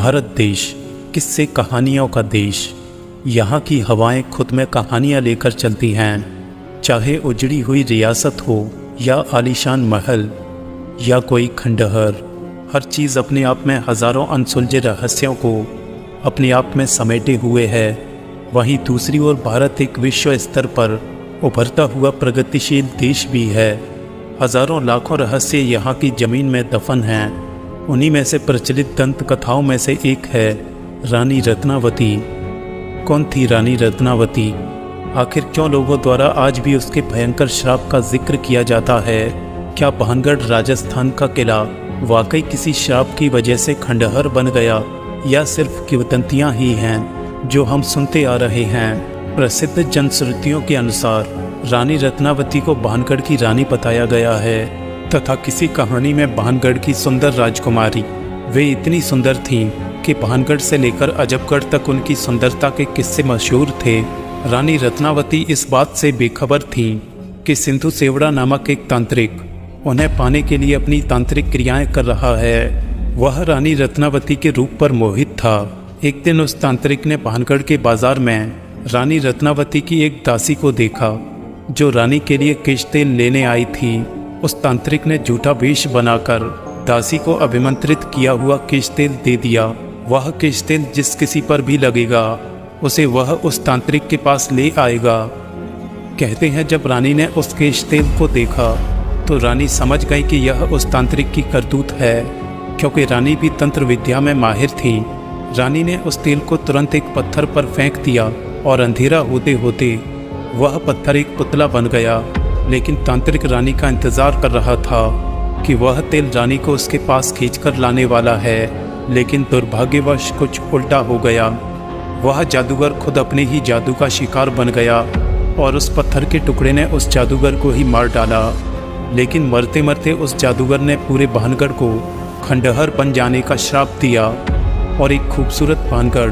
भारत देश किस्से कहानियों का देश। यहाँ की हवाएं खुद में कहानियाँ लेकर चलती हैं। चाहे उजड़ी हुई रियासत हो या आलीशान महल या कोई खंडहर, हर चीज़ अपने आप में हज़ारों अनसुलझे रहस्यों को अपने आप में समेटे हुए है। वहीं दूसरी ओर भारत एक विश्व स्तर पर उभरता हुआ प्रगतिशील देश भी है। हज़ारों लाखों रहस्य यहाँ की ज़मीन में दफन हैं। उन्हीं में से प्रचलित दंत कथाओं में से एक है रानी रत्नावती। कौन थी रानी रत्नावती? आखिर क्यों लोगों द्वारा आज भी उसके भयंकर श्राप का जिक्र किया जाता है? क्या भानगढ़ राजस्थान का किला वाकई किसी श्राप की वजह से खंडहर बन गया या सिर्फ किंवदंतियाँ ही हैं जो हम सुनते आ रहे हैं? प्रसिद्ध जनश्रुतियों के अनुसार रानी रत्नावती को भानगढ़ की रानी बताया गया है तथा किसी कहानी में भानगढ़ की सुंदर राजकुमारी वे इतनी सुंदर थीं कि भानगढ़ से लेकर अजबगढ़ तक उनकी सुंदरता के किस्से मशहूर थे। रानी रत्नावती इस बात से बेखबर थीं कि सिंधु सेवड़ा नामक एक तांत्रिक उन्हें पाने के लिए अपनी तांत्रिक क्रियाएं कर रहा है। वह रानी रत्नावती के रूप पर मोहित था। एक दिन उस तांत्रिक ने भानगढ़ के बाजार में रानी रत्नावती की एक दासी को देखा जो रानी के लिए केश तेल लेने आई थी। उस तांत्रिक ने झूठा वेश बनाकर दासी को अभिमंत्रित किया हुआ केश तेल दे दिया। वह केश तेल जिस किसी पर भी लगेगा उसे वह उस तांत्रिक के पास ले आएगा। कहते हैं जब रानी ने उस केश तेल को देखा तो रानी समझ गई कि यह उस तांत्रिक की करतूत है, क्योंकि रानी भी तंत्र विद्या में माहिर थी। रानी ने उस तेल को तुरंत एक पत्थर पर फेंक दिया और अंधेरा होते होते वह पत्थर एक पुतला बन गया। लेकिन तांत्रिक रानी का इंतजार कर रहा था कि वह तेल रानी को उसके पास खींचकर लाने वाला है, लेकिन दुर्भाग्यवश कुछ उल्टा हो गया। वह जादूगर खुद अपने ही जादू का शिकार बन गया और उस पत्थर के टुकड़े ने उस जादूगर को ही मार डाला। लेकिन मरते मरते उस जादूगर ने पूरे भानगढ़ को खंडहर बन जाने का श्राप दिया और एक खूबसूरत भानगढ़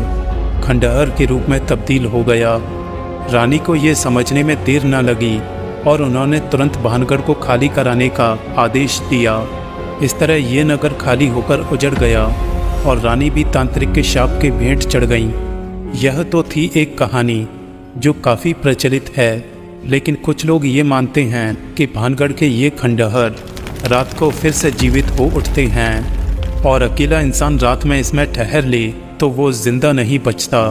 खंडहर के रूप में तब्दील हो गया। रानी को ये समझने में देर न लगी और उन्होंने तुरंत भानगढ़ को खाली कराने का आदेश दिया। इस तरह ये नगर खाली होकर उजड़ गया और रानी भी तांत्रिक के शाप के भेंट चढ़ गईं। यह तो थी एक कहानी जो काफ़ी प्रचलित है, लेकिन कुछ लोग ये मानते हैं कि भानगढ़ के ये खंडहर रात को फिर से जीवित हो उठते हैं और अकेला इंसान रात में इसमें ठहर ले तो वो जिंदा नहीं बचता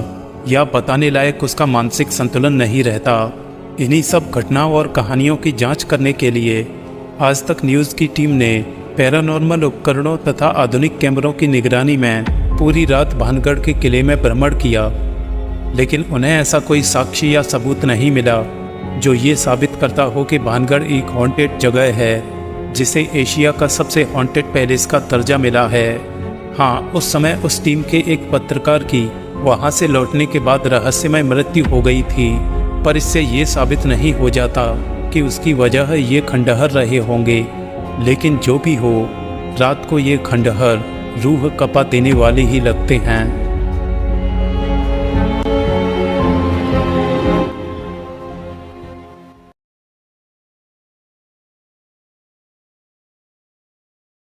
या बताने लायक उसका मानसिक संतुलन नहीं रहता। इन्हीं सब घटनाओं और कहानियों की जांच करने के लिए आज तक न्यूज़ की टीम ने पैरानॉर्मल उपकरणों तथा आधुनिक कैमरों की निगरानी में पूरी रात भानगढ़ के किले में भ्रमण किया, लेकिन उन्हें ऐसा कोई साक्षी या सबूत नहीं मिला जो ये साबित करता हो कि भानगढ़ एक हॉन्टेड जगह है जिसे एशिया का सबसे हॉन्टेड पैलेस का दर्जा मिला है। हाँ, उस समय उस टीम के एक पत्रकार की वहाँ से लौटने के बाद रहस्यमय मृत्यु हो गई थी, पर इससे ये साबित नहीं हो जाता कि उसकी वजह ये खंडहर रहे होंगे। लेकिन जो भी हो, रात को ये खंडहर रूह कपा देने वाले ही लगते हैं।